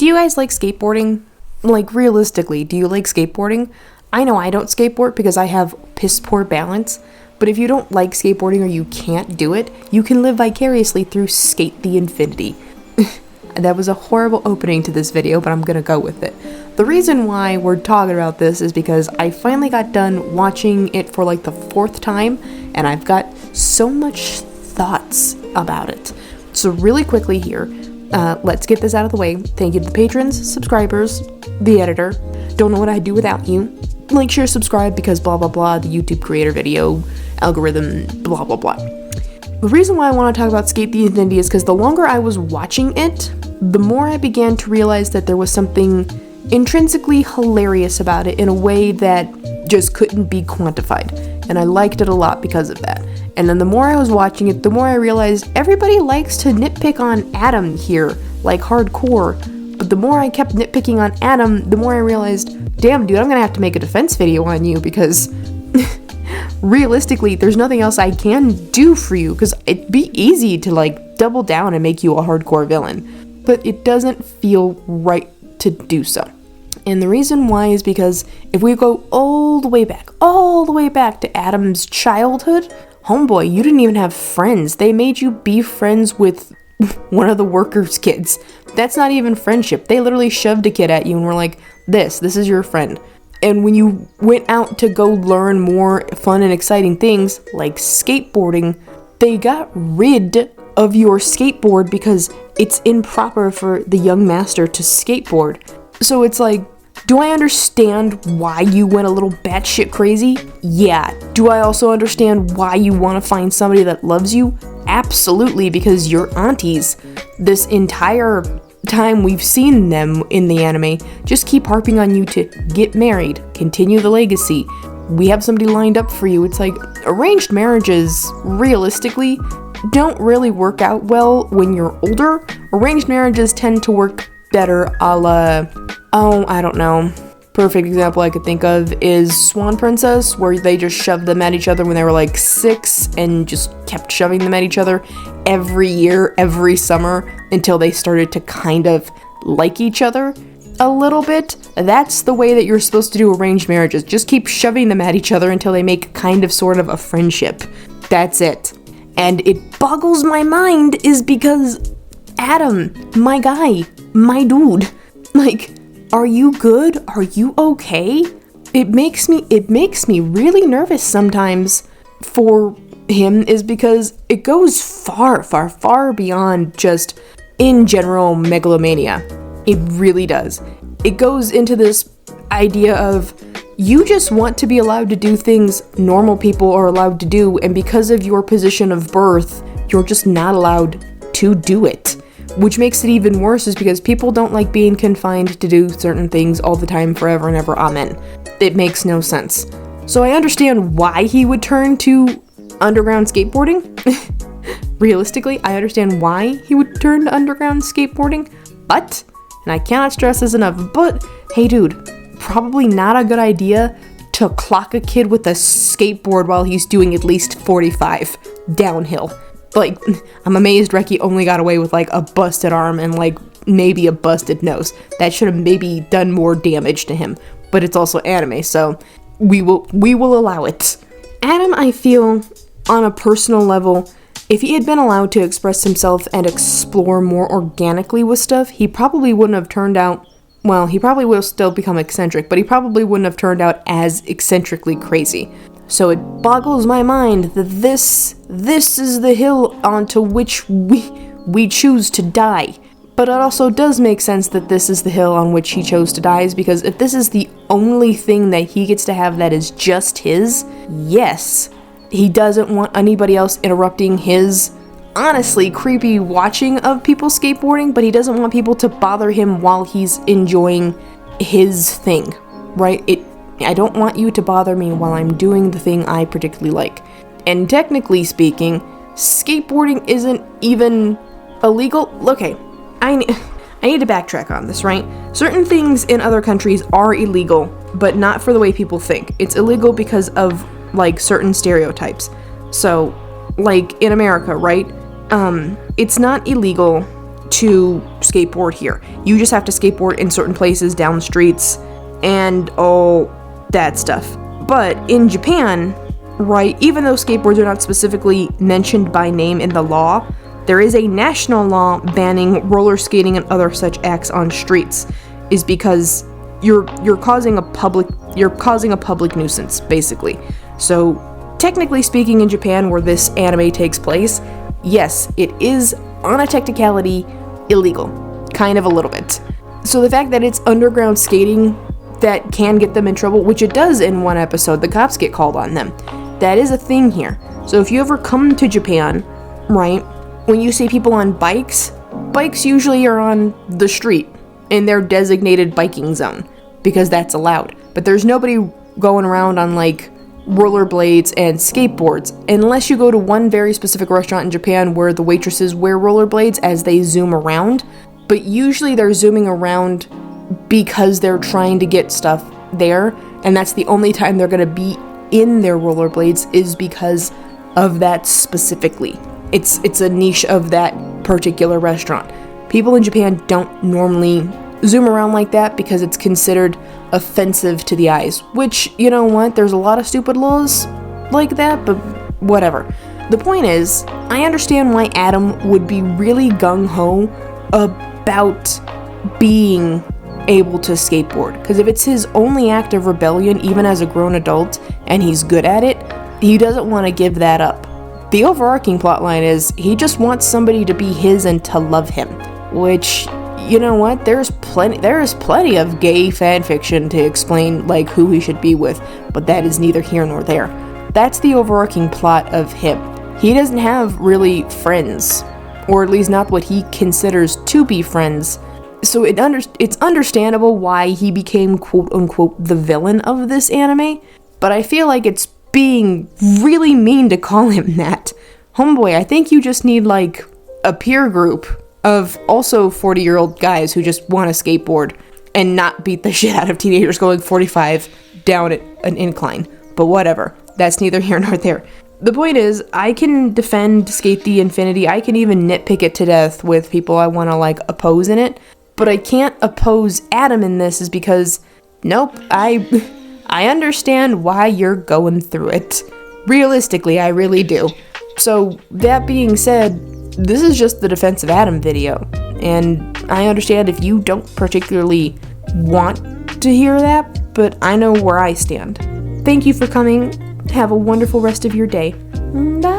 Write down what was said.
Do you guys like skateboarding? Like, realistically, do you like skateboarding? I know I don't skateboard because I have piss poor balance, but if you don't like skateboarding or you can't do it, you can live vicariously through Skate the Infinity. That was a horrible opening to this video, but I'm gonna go with it. The reason why we're talking about this is because I finally got done watching it for like the 4th time, and I've got so much thoughts about it. So really quickly here, let's get this out of the way. Thank you to the patrons, subscribers, the editor. Don't know what I'd do without you. Like, share, subscribe, because blah blah blah, the YouTube creator video algorithm, blah blah blah. The reason why I want to talk about Skate the Infinity is because the longer I was watching it, the more I began to realize that there was something intrinsically hilarious about it in a way that just couldn't be quantified. And I liked it a lot because of that. And then the more I was watching it, the more I realized everybody likes to nitpick on Adam here, like hardcore. But the more I kept nitpicking on Adam, the more I realized, damn dude, I'm gonna have to make a defense video on you because realistically, there's nothing else I can do for you, because it'd be easy to like double down and make you a hardcore villain, but it doesn't feel right to do so. And the reason why is because if we go all the way back to Adam's childhood, homeboy, you didn't even have friends. They made you be friends with one of the workers' kids. That's not even friendship. They literally shoved a kid at you and were like, this is your friend. And when you went out to go learn more fun and exciting things, like skateboarding, they got rid of your skateboard because it's improper for the young master to skateboard. So it's like, do I understand why you went a little batshit crazy? Yeah. Do I also understand why you want to find somebody that loves you? Absolutely, because your aunties, this entire time we've seen them in the anime, just keep harping on you to get married, continue the legacy. We have somebody lined up for you. It's like, arranged marriages, realistically, don't really work out well when you're older. Arranged marriages tend to work better a la, I don't know. Perfect example I could think of is Swan Princess, where they just shoved them at each other when they were like 6 and just kept shoving them at each other every year, every summer, until they started to kind of like each other a little bit. That's the way that you're supposed to do arranged marriages. Just keep shoving them at each other until they make kind of sort of a friendship. That's it. And it boggles my mind is because Adam, my guy, my dude, like, are you good? Are you okay? It makes me really nervous sometimes for him, is because it goes far, far, far beyond just in general megalomania. It really does. It goes into this idea of you just want to be allowed to do things normal people are allowed to do, and because of your position of birth, you're just not allowed to do it. Which makes it even worse is because people don't like being confined to do certain things all the time, forever and ever, amen. It makes no sense. So I understand why he would turn to underground skateboarding. Realistically, I understand why he would turn to underground skateboarding, but, and I cannot stress this enough, but, hey dude, probably not a good idea to clock a kid with a skateboard while he's doing at least 45 downhill. Like, I'm amazed Reki only got away with like a busted arm and like maybe a busted nose. That should have maybe done more damage to him, but it's also anime, so we will allow it. Adam, I feel, on a personal level, if he had been allowed to express himself and explore more organically with stuff, he probably wouldn't have turned out, well, he probably would have still become eccentric, but he probably wouldn't have turned out as eccentrically crazy. So it boggles my mind that this is the hill onto which we choose to die. But it also does make sense that this is the hill on which he chose to die, is because if this is the only thing that he gets to have that is just his, yes, he doesn't want anybody else interrupting his honestly creepy watching of people skateboarding, but he doesn't want people to bother him while he's enjoying his thing, right? I don't want you to bother me while I'm doing the thing I particularly like. And technically speaking, skateboarding isn't even illegal. Okay, I need to backtrack on this, right? Certain things in other countries are illegal, but not for the way people think. It's illegal because of, like, certain stereotypes. So, like, in America, right? It's not illegal to skateboard here. You just have to skateboard in certain places, down the streets, and all that stuff. But in Japan, right, even though skateboards are not specifically mentioned by name in the law, there is a national law banning roller skating and other such acts on streets, is because you're causing a public nuisance, basically. So technically speaking, in Japan, where this anime takes place, yes, it is on a technicality illegal, kind of a little bit. So the fact that it's underground skating that can get them in trouble, which it does in one episode, the cops get called on them. That is a thing here. So if you ever come to Japan, right, when you see people on bikes usually are on the street in their designated biking zone, because that's allowed. But there's nobody going around on like rollerblades and skateboards, unless you go to one very specific restaurant in Japan where the waitresses wear rollerblades as they zoom around. But usually they're zooming around because they're trying to get stuff there, and that's the only time they're going to be in their rollerblades, is because of that specifically. It's a niche of that particular restaurant. People in Japan don't normally zoom around like that because it's considered offensive to the eyes, which, you know what, there's a lot of stupid laws like that, but whatever. The point is, I understand why Adam would be really gung-ho about being able to skateboard, because if it's his only act of rebellion, even as a grown adult, and he's good at it, he doesn't want to give that up. The overarching plotline is he just wants somebody to be his and to love him, which, you know what, there is plenty of gay fan fiction to explain like who he should be with, but that is neither here nor there. That's the overarching plot of him. He doesn't have really friends, or at least not what he considers to be friends. So it's understandable why he became quote-unquote the villain of this anime, but I feel like it's being really mean to call him that. Homeboy, I think you just need like a peer group of also 40-year-old guys who just want to skateboard and not beat the shit out of teenagers going 45 down at an incline. But whatever, that's neither here nor there. The point is, I can defend Skate the Infinity, I can even nitpick it to death with people I want to like oppose in it, but I can't oppose Adam in this, is because, nope, I understand why you're going through it. Realistically, I really do. So, that being said, this is just the Defense of Adam video, and I understand if you don't particularly want to hear that, but I know where I stand. Thank you for coming. Have a wonderful rest of your day. Bye.